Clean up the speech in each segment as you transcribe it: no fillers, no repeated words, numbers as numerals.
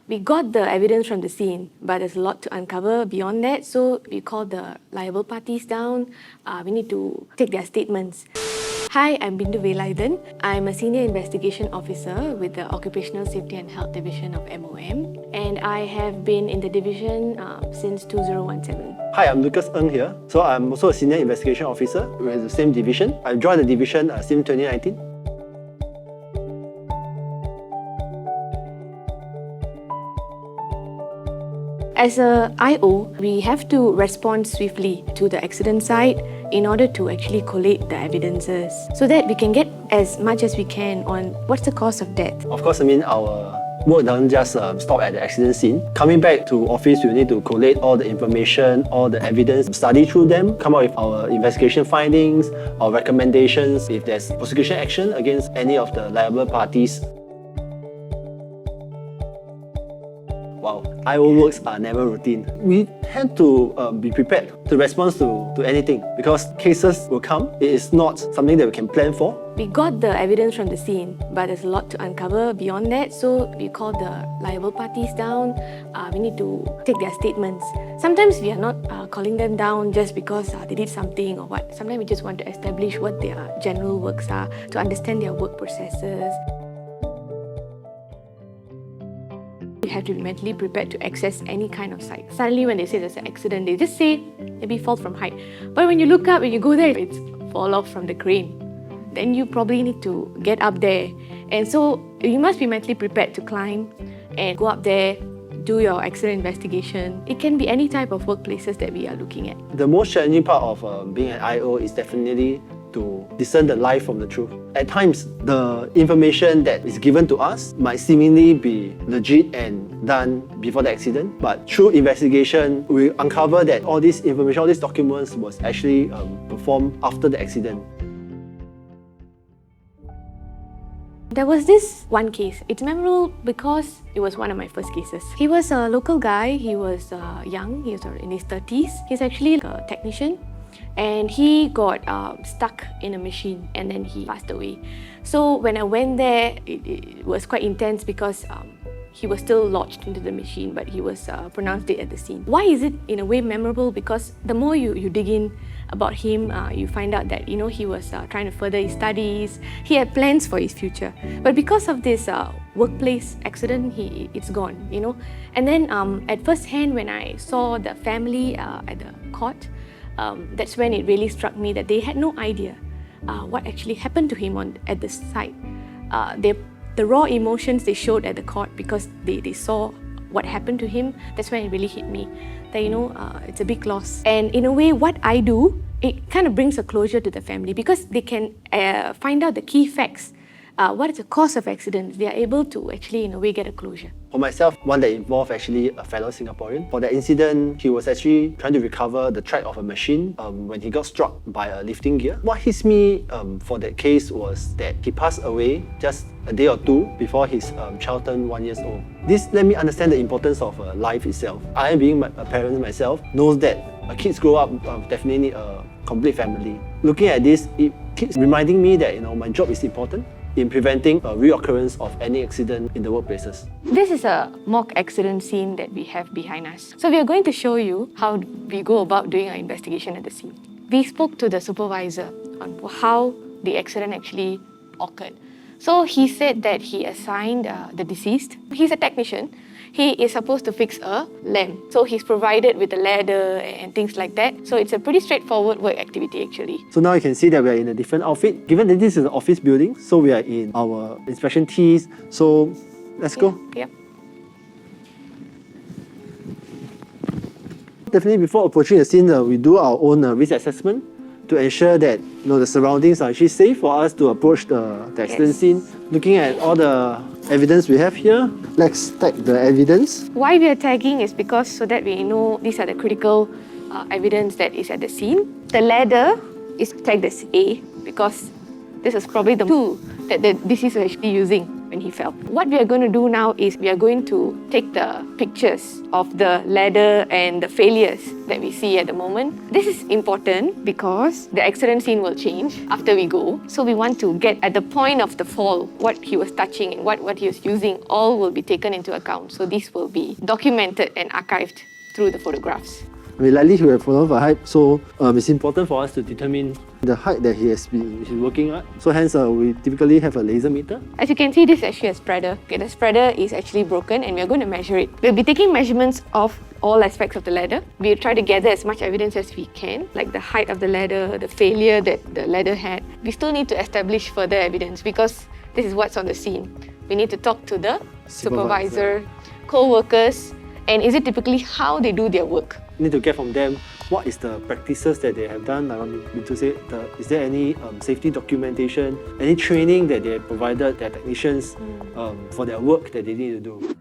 We got the evidence from the scene, but there's a lot to uncover beyond that, so we called the liable parties down. We need to take their statements. Hi, I'm Bhindo and I'm a Senior Investigation Officer with the Occupational Safety and Health Division of MOM, and I have been in the division since 2017. Hi, I'm Lucas here. So I'm also a Senior Investigation Officer with the same division. I joined the division since 2019. As a IO, we have to respond swiftly to the accident site in order to actually collate the evidences so that we can get as much as we can on what's the cause of death. Of course, our work doesn't just stop at the accident scene. Coming back to office, we need to collate all the information, all the evidence, study through them, come up with our investigation findings, our recommendations, if there's prosecution action against any of the liable parties. Wow, IO works are never routine. We had to be prepared to respond to anything because cases will come. It is not something that we can plan for. We got the evidence from the scene, but there's a lot to uncover beyond that, so we called the liable parties down. We need to take their statements. Sometimes we are not calling them down just because they did something or what. Sometimes we just want to establish what their general works are, to understand their work processes. You have to be mentally prepared to access any kind of site. Suddenly when they say there's an accident, they just say maybe fall from height. But when you look up, when you go there, it's fall off from the crane. Then you probably need to get up there. And so you must be mentally prepared to climb and go up there, do your accident investigation. It can be any type of workplaces that we are looking at. The most challenging part of being an IO is definitely to discern the lie from the truth. At times, the information that is given to us might seemingly be legit and done before the accident, but through investigation, we uncover that all this information, all these documents was actually performed after the accident. There was this one case. It's memorable because it was one of my first cases. He was a local guy, he was young, he was in his 30s. He's actually a technician. And he got stuck in a machine and then he passed away. So when I went there, it was quite intense because he was still lodged into the machine, but he was pronounced dead at the scene. Why is it in a way memorable? Because the more you dig in about him, you find out that he was trying to further his studies. He had plans for his future, but because of this workplace accident, it's gone. And then at first hand, when I saw the family at the court, that's when it really struck me that they had no idea what actually happened to him at the site. The raw emotions they showed at the court because they saw what happened to him, that's when it really hit me that it's a big loss. And in a way, what I do, it kind of brings a closure to the family because they can find out the key facts. What is the cause of accidents? They are able to actually, in a way, get a closure. For myself, one that involved actually a fellow Singaporean. For that incident, he was actually trying to recover the track of a machine when he got struck by a lifting gear. What hits me for that case was that he passed away just a day or two before his child turned 1 year old. This let me understand the importance of life itself. I, being a parent myself, knows that kids grow up definitely need a complete family. Looking at this, it keeps reminding me that my job is important in preventing a reoccurrence of any accident in the workplaces. This is a mock accident scene that we have behind us. So we are going to show you how we go about doing our investigation at the scene. We spoke to the supervisor on how the accident actually occurred. So he said that he assigned the deceased. He's a technician. He is supposed to fix a lamp. So he's provided with a ladder and things like that. So it's a pretty straightforward work activity actually. So now you can see that we are in a different outfit. Given that this is an office building, so we are in our inspection tees. So let's go. Yep. Definitely before approaching the scene, we do our own risk assessment to ensure that the surroundings are actually safe for us to approach the accident scene. Looking at all the evidence we have here, let's tag the evidence. Why we are tagging is because so that we know these are the critical evidence that is at the scene. The ladder is tagged as A because this is probably the tool that the deceased was actually using. when he fell. What we are going to do now is we are going to take the pictures of the ladder and the failures that we see at the moment. This is important because the accident scene will change after we go. So we want to get at the point of the fall, what he was touching and what he was using, all will be taken into account. So this will be documented and archived through the photographs. I mean, likely he will have fallen off a height, so it's important for us to determine the height that he's working at. So hence, we typically have a laser meter. As you can see, this is actually a spreader. Okay, the spreader is actually broken and we are going to measure it. We'll be taking measurements of all aspects of the ladder. We'll try to gather as much evidence as we can, like the height of the ladder, the failure that the ladder had. We still need to establish further evidence because this is what's on the scene. We need to talk to the supervisor, co-workers, and is it typically how they do their work? Need to get from them what is the practices that they have done. I want to say, is there any safety documentation, any training that they have provided their technicians for their work that they need to do.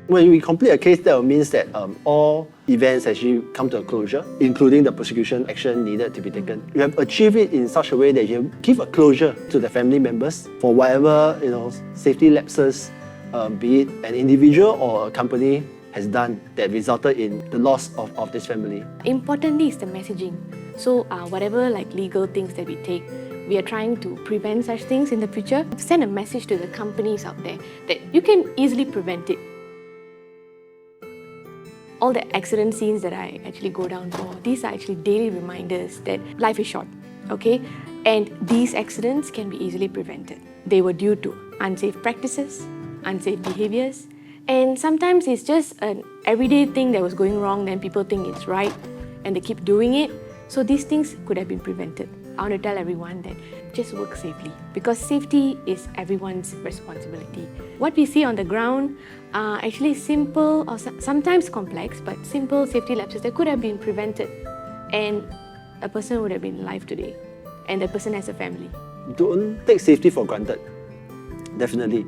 When we complete a case, that means that all events actually come to a closure, including the prosecution action needed to be taken. You have achieved it in such a way that you give a closure to the family members for whatever safety lapses, be it an individual or a company has done that resulted in the loss of this family. Importantly is the messaging. So whatever legal things that we take, we are trying to prevent such things in the future. Send a message to the companies out there that you can easily prevent it. All the accident scenes that I actually go down for, these are actually daily reminders that life is short, okay? And these accidents can be easily prevented. They were due to unsafe practices, unsafe behaviors, and sometimes it's just an everyday thing that was going wrong, then people think it's right and they keep doing it. So these things could have been prevented. I want to tell everyone that just work safely because safety is everyone's responsibility. What we see on the ground are actually simple or sometimes complex, but simple safety lapses that could have been prevented and a person would have been alive today and the person has a family. Don't take safety for granted, definitely.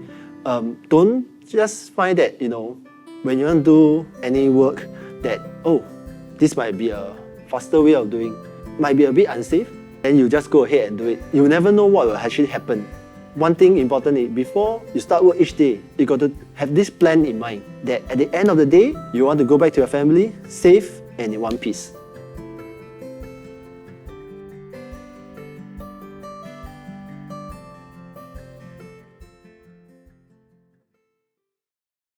Don't just find that, when you want to do any work that, this might be a faster way of doing, might be a bit unsafe, then you just go ahead and do it. You never know what will actually happen. One thing important is before you start work each day, you got to have this plan in mind that at the end of the day, you want to go back to your family safe and in one piece.